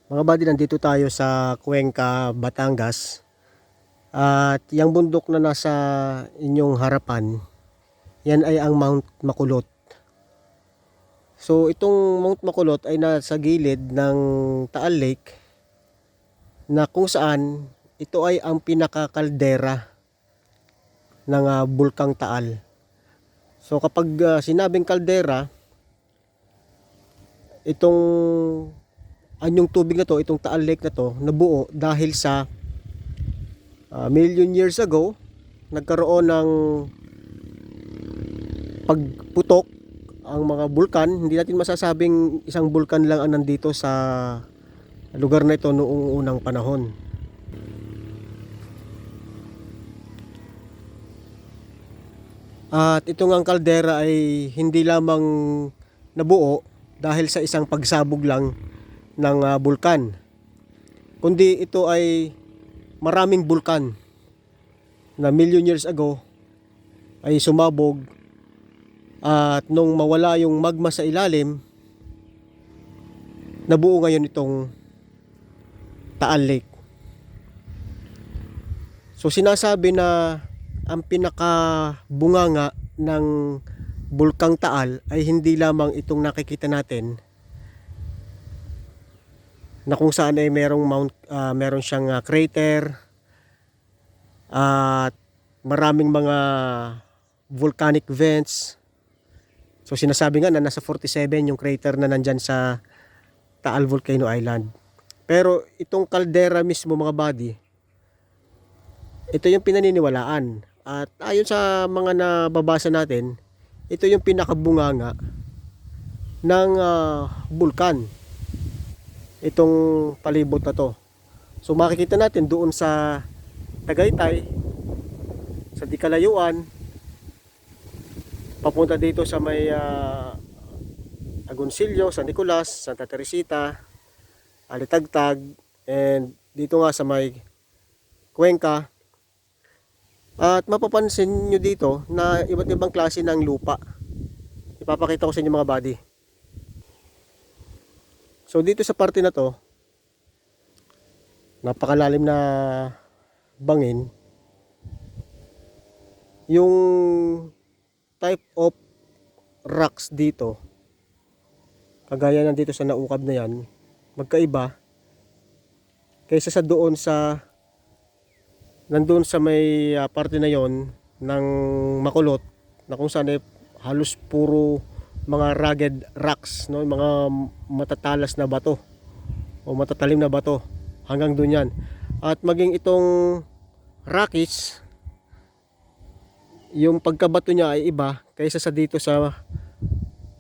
Mga buddy, nandito tayo sa Cuenca, Batangas. At yung bundok na nasa inyong harapan, yan ay ang Mount Makulot. So itong Mount Makulot ay nasa gilid ng Taal Lake, na kung saan ito ay ang pinakakaldera ng Bulkang Taal. So kapag sinabing kaldera, itong anyong tubig na to, itong Taal Lake na to, nabuo dahil sa million years ago, nagkaroon ng pagputok ang mga bulkan. Hindi natin masasabing isang bulkan lang ang nandito sa lugar na ito noong unang panahon. At itong ang kaldera ay hindi lamang nabuo dahil sa isang pagsabog lang ng bulkan, kundi ito ay maraming bulkan na million years ago ay sumabog, at nung mawala yung magma sa ilalim, nabuo ngayon itong Taal Lake. So sinasabi na ang pinakabunganga ng Bulkang Taal ay hindi lamang itong nakikita natin, na kung saan ay meron siyang crater at maraming mga volcanic vents. So sinasabi nga na nasa 47 yung crater na nandyan sa Taal Volcano Island. Pero itong caldera mismo, mga buddy, ito yung pinaniniwalaan. At ayon sa mga nababasa natin, ito yung pinakabunganga ng bulkan, itong palibot na to. So makikita natin doon sa Tagaytay, sa di kalayuan, papunta dito sa may Agoncillo, San Nicolas, Santa Teresita, Alitagtag, and dito nga sa may Cuenca. At mapapansin nyo dito na iba't ibang klase ng lupa. Ipapakita ko sa inyo, mga buddy. So dito sa parte na to, napakalalim na bangin. Yung type of rocks dito, kagaya ng dito sa naukab na yan, magkaiba kaysa sa doon sa nandun sa may parte na yon ng Makulot, na kung saan ay halos puro mga rugged rocks, no? Mga matatalas na bato o matatalim na bato, hanggang doon yan. At maging itong Rockies, yung pagkabato niya ay iba kaysa sa dito sa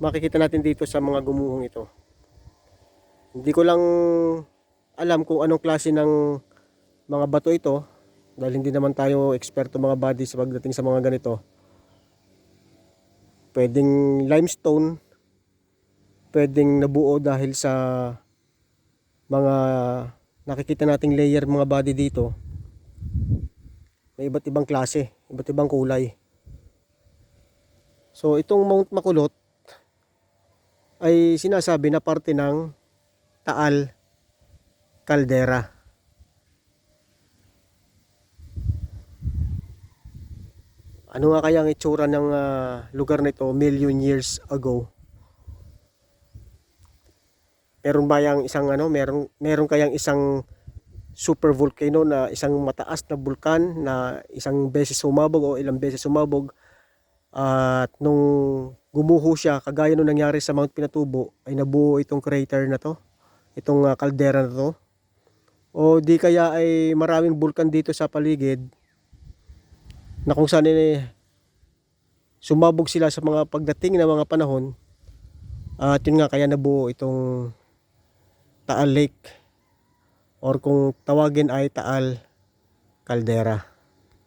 makikita natin dito sa mga gumuhong ito. Hindi ko lang alam kung anong klase ng mga bato ito, dahil hindi naman tayo eksperto, mga buddy, sa pagdating sa mga ganito. Pwedeng limestone, pwedeng nabuo dahil sa mga nakikita nating layer, mga buddy, dito. May iba't ibang klase, iba't ibang kulay. So itong Mount Makulot ay sinasabi na parte ng Taal Caldera. Ano nga kaya ang itsura ng lugar nito million years ago? Meron ba yang isang meron kayang isang super volcano, na isang mataas na bulkan na isang beses sumabog o ilang beses sumabog, at nung gumuho siya, kagaya nung nangyari sa Mount Pinatubo, ay nabuo itong crater na to, itong caldera na to? O di kaya ay maraming bulkan dito sa paligid, na kung saan sumabog sila sa mga pagdating na mga panahon, at yun nga, kaya nabuo itong Taal Lake, or kung tawagin ay Taal Caldera.